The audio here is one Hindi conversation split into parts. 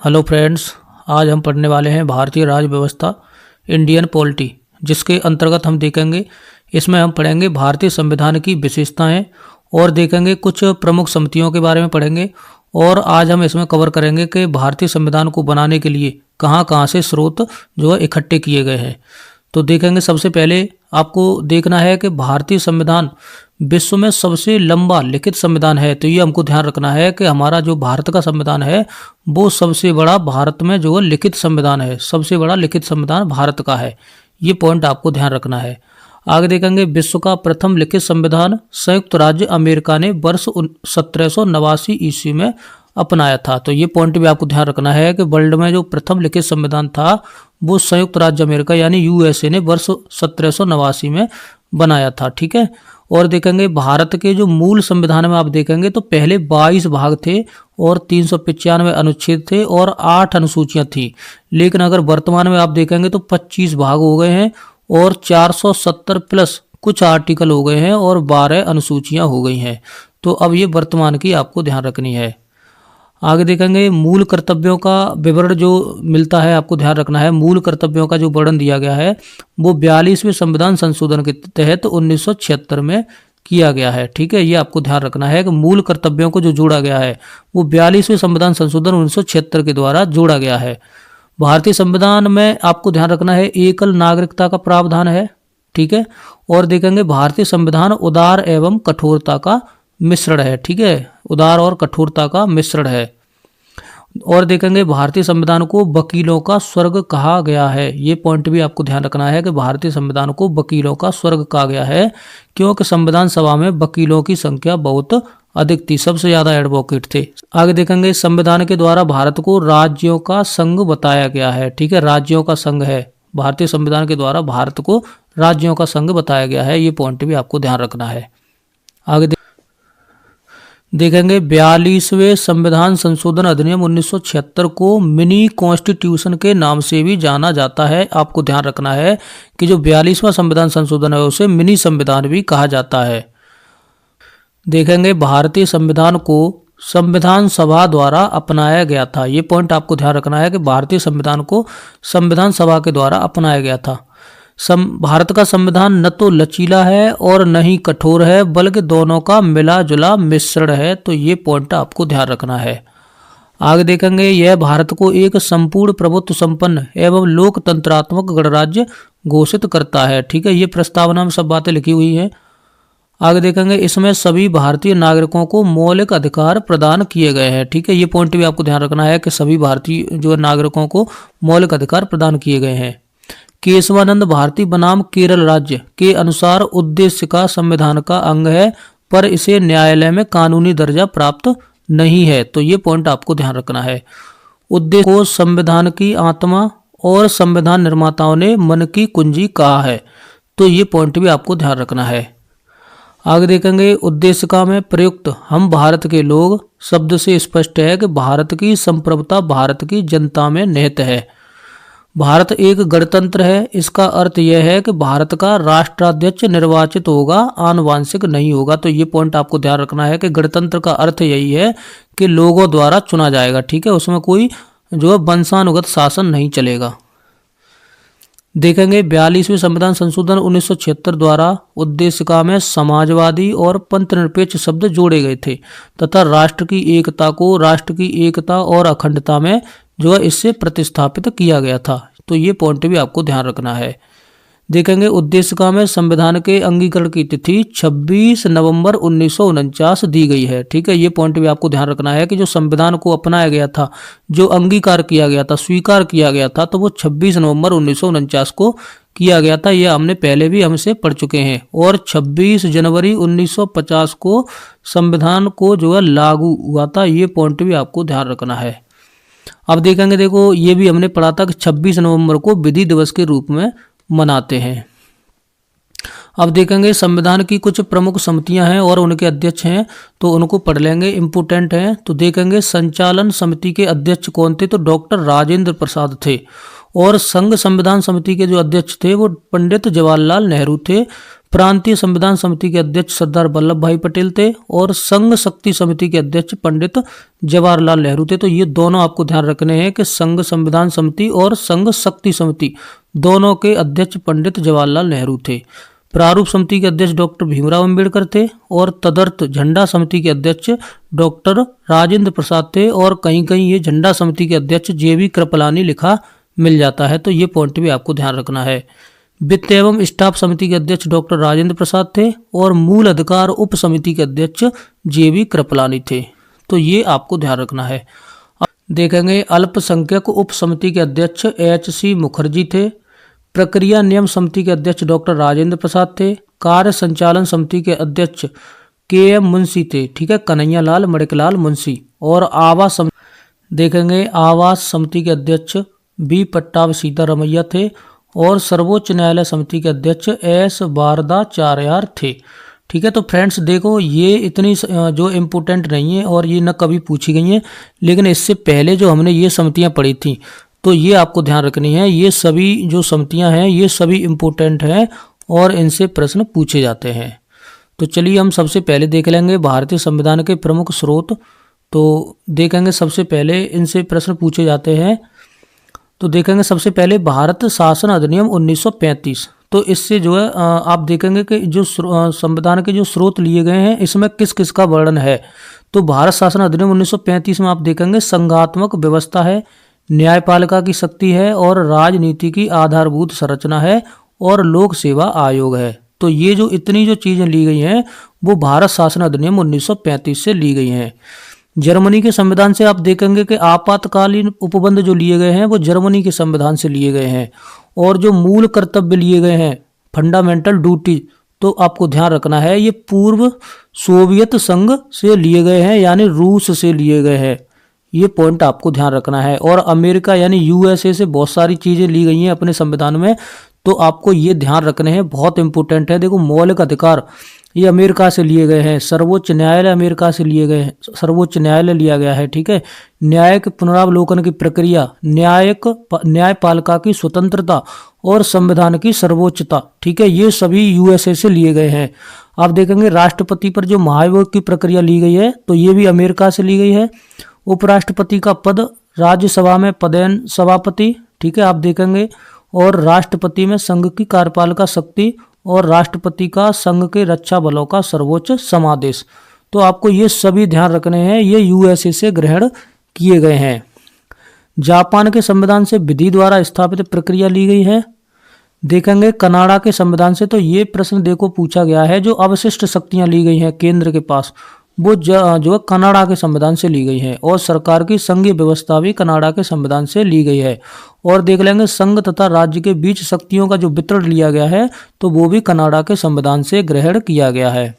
हेलो फ्रेंड्स, आज हम पढ़ने वाले हैं भारतीय राज्य व्यवस्था इंडियन पॉलिटी, जिसके अंतर्गत हम देखेंगे। इसमें हम पढ़ेंगे भारतीय संविधान की विशेषताएं और देखेंगे कुछ प्रमुख समितियों के बारे में पढ़ेंगे। और आज हम इसमें कवर करेंगे कि भारतीय संविधान को बनाने के लिए कहाँ कहाँ से स्रोत जो है इकट्ठे किए गए हैं। तो देखेंगे, सबसे पहले आपको देखना है कि भारतीय संविधान विश्व में सबसे लंबा लिखित संविधान है। तो ये हमको ध्यान रखना है कि हमारा जो भारत का संविधान है वो सबसे बड़ा भारत में जो लिखित संविधान है, सबसे बड़ा लिखित संविधान भारत का है। ये पॉइंट आपको ध्यान रखना है। आगे देखेंगे, विश्व का प्रथम लिखित संविधान संयुक्त राज्य अमेरिका ने वर्ष 1789 ईस्वी में अपनाया था। तो ये पॉइंट भी आपको ध्यान रखना है कि वर्ल्ड में जो प्रथम लिखित संविधान था वो संयुक्त राज्य अमेरिका यानी यूएसए ने वर्ष 1789 में बनाया था। ठीक है। और देखेंगे, भारत के जो मूल संविधान में आप देखेंगे तो पहले 22 भाग थे और 395 अनुच्छेद थे और 8 अनुसूचियां थी। लेकिन अगर वर्तमान में आप देखेंगे तो 25 भाग हो गए हैं और 470 प्लस कुछ आर्टिकल हो गए हैं और 12 अनुसूचियां हो गई हैं। तो अब ये वर्तमान की आपको ध्यान रखनी है। आगे देखेंगे, मूल कर्तव्यों का विवरण जो मिलता है आपको ध्यान रखना है। मूल कर्तव्यों का जो वर्णन दिया गया है वो 42वें संविधान संशोधन के तहत 1976 में किया गया है। ठीक है, ये आपको ध्यान रखना है कि मूल कर्तव्यों को जो जोड़ा गया है वो 42वें संविधान संशोधन 1976 के द्वारा जोड़ा गया है। भारतीय संविधान में आपको ध्यान रखना है एकल नागरिकता का प्रावधान है। ठीक है। और देखेंगे, भारतीय संविधान उदार एवं कठोरता का मिश्रण है। ठीक है, उदार और कठोरता का मिश्रण है। और देखेंगे, भारतीय संविधान को वकीलों का स्वर्ग कहा गया है। ये पॉइंट भी आपको ध्यान रखना है कि भारतीय संविधान को वकीलों का स्वर्ग कहा गया है, क्योंकि संविधान सभा में वकीलों की संख्या बहुत अधिक थी, सबसे ज्यादा एडवोकेट थे। आगे देखेंगे, संविधान के द्वारा भारत को राज्यों का संघ बताया गया है। ठीक है, राज्यों का संघ है। भारतीय संविधान के द्वारा भारत को राज्यों का संघ बताया गया है। ये पॉइंट भी आपको ध्यान रखना है। आगे देखेंगे, 42वें संविधान संशोधन अधिनियम 1976 को मिनी कॉन्स्टिट्यूशन के नाम से भी जाना जाता है। आपको ध्यान रखना है कि जो 42वां संविधान संशोधन है उसे मिनी संविधान भी कहा जाता है। देखेंगे, भारतीय संविधान को संविधान सभा द्वारा अपनाया गया था। ये पॉइंट आपको ध्यान रखना है कि भारतीय संविधान को संविधान सभा के द्वारा अपनाया गया था। भारत का संविधान न तो लचीला है और न ही कठोर है, बल्कि दोनों का मिला जुला मिश्रण है। तो ये पॉइंट आपको ध्यान रखना है। आगे देखेंगे, यह भारत को एक संपूर्ण प्रभुत्व संपन्न एवं लोकतंत्रात्मक गणराज्य घोषित करता है। ठीक है, ये प्रस्तावना में सब बातें लिखी हुई हैं। आगे देखेंगे, इसमें सभी भारतीय नागरिकों को मौलिक अधिकार प्रदान किए गए हैं। ठीक है, ये पॉइंट भी आपको ध्यान रखना है कि सभी भारतीय जो नागरिकों को मौलिक अधिकार प्रदान किए गए हैं। केशवानंद भारती बनाम केरल राज्य के अनुसार उद्देश्य का संविधान का अंग है, पर इसे न्यायालय में कानूनी दर्जा प्राप्त नहीं है। तो ये पॉइंट आपको ध्यान रखना है। उद्देश्य को संविधान की आत्मा और संविधान निर्माताओं ने मन की कुंजी कहा है। तो ये पॉइंट भी आपको ध्यान रखना है। आगे देखेंगे, उद्देश्य का में प्रयुक्त हम भारत के लोग शब्द से स्पष्ट है कि भारत की संप्रभुता भारत की जनता में निहित है। भारत एक गणतंत्र है। इसका अर्थ यह है कि भारत का राष्ट्राध्यक्ष निर्वाचित होगा, आनुवांशिक नहीं होगा। तो ये पॉइंट आपको ध्यान रखना है कि गणतंत्र का अर्थ यही है कि लोगों द्वारा चुना जाएगा। ठीक है, उसमें कोई जो है वंशानुगत शासन नहीं चलेगा। देखेंगे, 42वें संविधान संशोधन 1976 द्वारा उद्देशिका में समाजवादी और पंथ निरपेक्ष शब्द जोड़े गए थे तथा राष्ट्र की एकता को राष्ट्र की एकता और अखंडता में जो है इससे प्रतिस्थापित किया गया था। तो ये पॉइंट भी आपको ध्यान रखना है। देखेंगे, उद्देशिका में संविधान के अंगीकरण की तिथि 26 नवंबर 1949 दी गई है। ठीक है, ये पॉइंट भी आपको ध्यान रखना है कि जो संविधान को अपनाया गया था, जो अंगीकार किया गया था, स्वीकार किया गया था, तो वो 26 नवंबर 1949 को किया गया था। यह हमने पहले भी हमसे पढ़ चुके हैं। और 26 जनवरी 1950 को संविधान को जो है लागू हुआ था। ये पॉइंट भी आपको ध्यान रखना है। अब देखेंगे, देखो ये भी हमने पढ़ा था कि 26 नवंबर को विधि दिवस के रूप में मनाते हैं। अब देखेंगे, संविधान की कुछ प्रमुख समितियां हैं और उनके अध्यक्ष हैं, तो उनको पढ़ लेंगे, इम्पोर्टेंट हैं। तो देखेंगे, संचालन समिति के अध्यक्ष कौन थे? तो डॉक्टर राजेंद्र प्रसाद थे। और संघ संविधान समिति के जो अध्यक्ष थे वो पंडित जवाहरलाल नेहरू थे। प्रांतीय संविधान समिति के अध्यक्ष सरदार वल्लभ भाई पटेल थे और संघ शक्ति समिति के अध्यक्ष पंडित जवाहरलाल नेहरू थे। तो ये दोनों आपको ध्यान रखने हैं कि संघ संविधान समिति और संघ शक्ति समिति दोनों के अध्यक्ष पंडित जवाहरलाल नेहरू थे। प्रारूप समिति के अध्यक्ष डॉक्टर भीमराव अंबेडकर थे और तदर्थ झंडा समिति के अध्यक्ष डॉक्टर राजेंद्र प्रसाद थे और कहीं कहीं ये झंडा समिति के अध्यक्ष JV कृपलानी लिखा मिल जाता है। तो ये पॉइंट भी आपको ध्यान रखना है। वित्त एवं स्टाफ समिति के अध्यक्ष डॉक्टर राजेंद्र प्रसाद थे और मूल अधिकार उप समिति के अध्यक्ष JV कृपलानी थे। तो ये आपको ध्यान रखना है। अब देखेंगे अल्पसंख्यक उप समिति के अध्यक्ष HC मुखर्जी थे। प्रक्रिया नियम समिति के अध्यक्ष डॉक्टर राजेंद्र प्रसाद थे। कार्य संचालन समिति के अध्यक्ष KM मुंशी थे। ठीक है, कन्हैया लाल मणिकलाल मुंशी। और आवास देखेंगे आवास समिति के अध्यक्ष B पट्टाभ सीतारमैया थे और सर्वोच्च न्यायालय समिति के अध्यक्ष S वारदाचार्य थे। ठीक है, तो फ्रेंड्स देखो ये इतनी जो इम्पोर्टेंट नहीं है और ये न कभी पूछी गई हैं, लेकिन इससे पहले जो हमने ये समितियां पढ़ी थी तो ये आपको ध्यान रखनी है। ये सभी जो समितियां हैं ये सभी इम्पोर्टेंट हैं और इनसे प्रश्न पूछे जाते हैं। तो चलिए हम सबसे पहले देख लेंगे भारतीय संविधान के प्रमुख स्रोत। तो देखेंगे सबसे पहले इनसे प्रश्न पूछे जाते हैं। तो देखेंगे सबसे पहले भारत शासन अधिनियम 1935। तो इससे जो है आप देखेंगे कि जो संविधान के जो स्रोत लिए गए हैं इसमें किस किस का वर्णन है। तो भारत शासन अधिनियम 1935 में आप देखेंगे संघात्मक व्यवस्था है, न्यायपालिका की शक्ति है और राजनीति की आधारभूत संरचना है और लोक सेवा आयोग है। तो ये जो इतनी जो चीजें ली गई हैं वो भारत शासन अधिनियम 1935 से ली गई हैं। जर्मनी के संविधान से आप देखेंगे कि आपातकालीन उपबंध जो लिए गए हैं वो जर्मनी के संविधान से लिए गए हैं और जो मूल कर्तव्य लिए गए हैं फंडामेंटल ड्यूटी, तो आपको ध्यान रखना है ये पूर्व सोवियत संघ से लिए गए हैं यानी रूस से लिए गए हैं। ये पॉइंट आपको ध्यान रखना है। और अमेरिका यानी USA से बहुत सारी चीजें ली गई हैं अपने संविधान में, तो आपको ये ध्यान रखने हैं, बहुत इंपॉर्टेंट है। देखो मौलिक अधिकार ये अमेरिका से लिए गए हैं, सर्वोच्च न्यायालय अमेरिका से लिए गए हैं, सर्वोच्च न्यायालय लिया गया है। ठीक है, न्यायिक पुनरावलोकन की प्रक्रिया, न्यायपालिका की स्वतंत्रता और संविधान की सर्वोच्चता, ठीक है, ये सभी USA से लिए गए हैं। आप देखेंगे राष्ट्रपति पर जो महाभियोग की प्रक्रिया ली गई है तो ये भी अमेरिका से ली गई है। उपराष्ट्रपति का पद राज्यसभा में पदेन सभापति, ठीक है, आप देखेंगे। और राष्ट्रपति में संघ की कार्यपालिका शक्ति और राष्ट्रपति का संघ के रक्षा बलों का सर्वोच्च समादेश। तो आपको ये सभी ध्यान रखने हैं, ये USA से ग्रहण किए गए हैं। जापान के संविधान से विधि द्वारा स्थापित प्रक्रिया ली गई है। देखेंगे कनाडा के संविधान से, तो ये प्रश्न देखो पूछा गया है, जो अवशिष्ट शक्तियां ली गई हैं केंद्र के पास वो जो कनाडा के संविधान से ली गई है। और सरकार की संघीय व्यवस्था भी कनाडा के संविधान से ली गई है। और देख लेंगे संघ तथा राज्य के बीच शक्तियों का जो वितरण लिया गया है तो वो भी कनाडा के संविधान से ग्रहण किया गया है।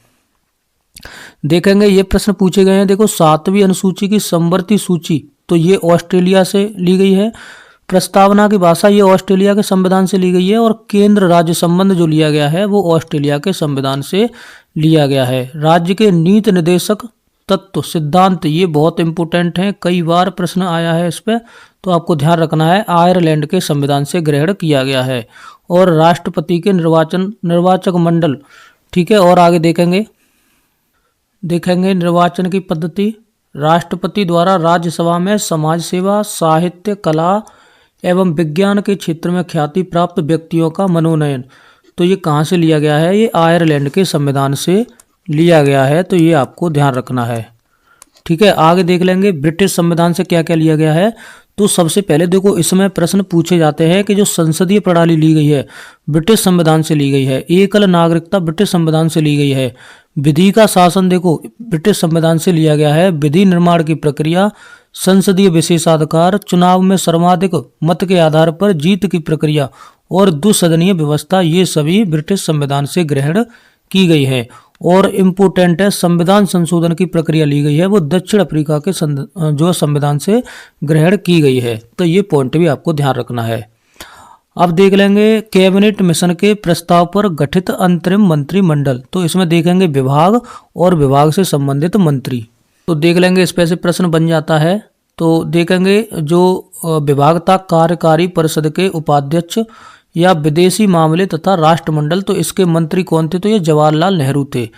देखेंगे ये प्रश्न पूछे गए हैं, देखो 7वीं अनुसूची की समवर्ती सूची, तो ये ऑस्ट्रेलिया से ली गई है। प्रस्तावना की भाषा ये ऑस्ट्रेलिया के संविधान से ली गई है। और केंद्र राज्य संबंध जो लिया गया है वो ऑस्ट्रेलिया के संविधान से लिया गया है। राज्य के नीति निर्देशक तत्व सिद्धांत ये बहुत इंपोर्टेंट हैं, कई बार प्रश्न आया है इस पर, तो आपको ध्यान रखना है, आयरलैंड के संविधान से ग्रहण किया गया है। और राष्ट्रपति के निर्वाचक मंडल, ठीक है। और आगे देखेंगे निर्वाचन की पद्धति। राष्ट्रपति द्वारा राज्यसभा में समाज सेवा, साहित्य, कला एवं विज्ञान के क्षेत्र में ख्याति प्राप्त व्यक्तियों का मनोनयन, तो ये कहाँ से लिया गया है, ये आयरलैंड के संविधान से लिया गया है। तो ये आपको ध्यान रखना है, ठीक है। आगे देख लेंगे ब्रिटिश संविधान से क्या क्या लिया गया है। तो सबसे पहले देखो इसमें प्रश्न पूछे जाते हैं कि जो संसदीय प्रणाली ली गई है ब्रिटिश संविधान से ली गई है। एकल नागरिकता ब्रिटिश संविधान से ली गई है। विधि का शासन देखो ब्रिटिश संविधान से लिया गया है। विधि निर्माण की प्रक्रिया, संसदीय विशेषाधिकार, चुनाव में सर्वाधिक मत के आधार पर जीत की प्रक्रिया और द्विसदनीय व्यवस्था, ये सभी ब्रिटिश संविधान से ग्रहण की गई है। और इम्पोर्टेंट है, संविधान संशोधन की प्रक्रिया ली गई है वो दक्षिण अफ्रीका के जो संविधान से ग्रहण की गई है। तो ये पॉइंट भी आपको ध्यान रखना है। अब देख लेंगे कैबिनेट मिशन के प्रस्ताव पर गठित अंतरिम मंत्रिमंडल, तो इसमें देखेंगे विभाग और विभाग से संबंधित मंत्री। तो देख लेंगे इस पे से प्रश्न बन जाता है। तो देखेंगे जो विभागता कार्यकारी परिषद के उपाध्यक्ष या विदेशी मामले तथा राष्ट्रमंडल, तो इसके मंत्री कौन थे? तो ये जवाहरलाल नेहरू थे।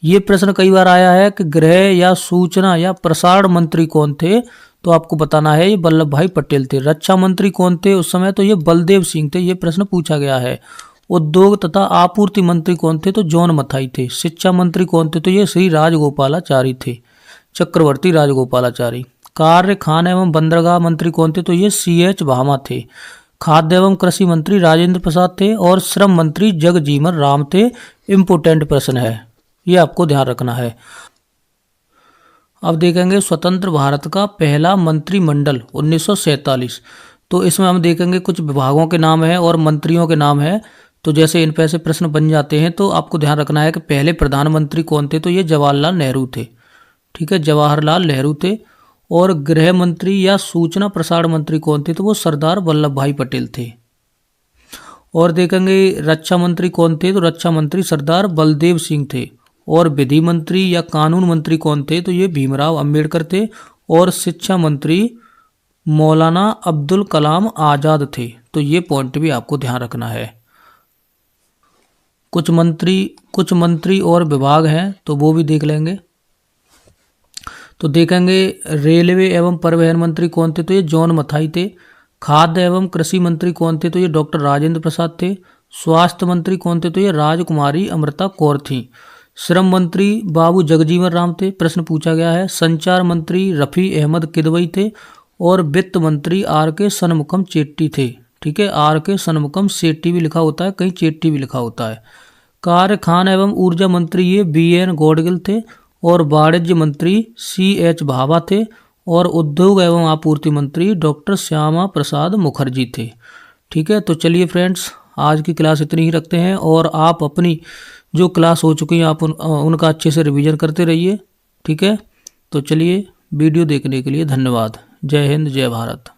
ये प्रश्न कई बार आया है कि गृह या सूचना या प्रसारण मंत्री कौन थे? तो आपको बताना है ये वल्लभ भाई पटेल थे। रक्षा मंत्री कौन थे उस समय? तो ये बलदेव सिंह थे। ये प्रश्न पूछा गया है। उद्योग तथा आपूर्ति मंत्री कौन थे? तो जॉन मथाई थे। शिक्षा मंत्री कौन थे? तो ये श्री राजगोपालाचारी थे, चक्रवर्ती राजगोपालाचारी। कार्य, खान एवं बंदरगाह मंत्री कौन थे? तो ये CH भामा थे। खाद्य एवं कृषि मंत्री राजेंद्र प्रसाद थे और श्रम मंत्री जगजीवन राम थे। इम्पोर्टेंट प्रश्न है, ये आपको ध्यान रखना है। अब देखेंगे स्वतंत्र भारत का पहला मंत्रिमंडल 1947। तो इसमें हम देखेंगे कुछ विभागों के नाम है और मंत्रियों के नाम है। तो जैसे इन पे से प्रश्न बन जाते हैं, तो आपको ध्यान रखना है कि पहले प्रधानमंत्री कौन थे? तो ये जवाहरलाल नेहरू थे। ठीक है, जवाहरलाल नेहरू थे। और गृह मंत्री या सूचना प्रसारण मंत्री कौन थे? तो वो सरदार वल्लभ भाई पटेल थे। और देखेंगे रक्षा मंत्री कौन थे? तो रक्षा मंत्री सरदार बलदेव सिंह थे। और विधि मंत्री या कानून मंत्री कौन थे? तो ये भीमराव अंबेडकर थे। और शिक्षा मंत्री मौलाना अब्दुल कलाम आजाद थे। तो ये पॉइंट भी आपको ध्यान रखना है। कुछ मंत्री और विभाग हैं, तो वो भी देख लेंगे। तो देखेंगे रेलवे एवं परिवहन मंत्री कौन थे? तो ये जॉन मथाई थे। खाद्य एवं कृषि मंत्री कौन थे? तो ये डॉक्टर राजेंद्र प्रसाद थे। स्वास्थ्य मंत्री कौन थे? तो ये राजकुमारी अमृता कौर थी। श्रम मंत्री बाबू जगजीवन राम थे, प्रश्न पूछा गया है। संचार मंत्री रफ़ी अहमद किदवई थे। और वित्त मंत्री RK षणमुखम चेट्टी थे। ठीक है, RK षणमुखम शेट्टी भी लिखा होता है, कहीं चेट्टी भी लिखा होता है। कार्य, खान एवं ऊर्जा मंत्री ये BN गौडगिल थे। और वाणिज्य मंत्री CH भाभा थे। और उद्योग एवं आपूर्ति मंत्री डॉक्टर श्यामा प्रसाद मुखर्जी थे। ठीक है, तो चलिए फ्रेंड्स, आज की क्लास इतनी ही रखते हैं। और आप अपनी जो क्लास हो चुकी है आप उनका अच्छे से रिवीजन करते रहिए। ठीक है, तो चलिए, वीडियो देखने के लिए धन्यवाद। जय हिंद, जय भारत।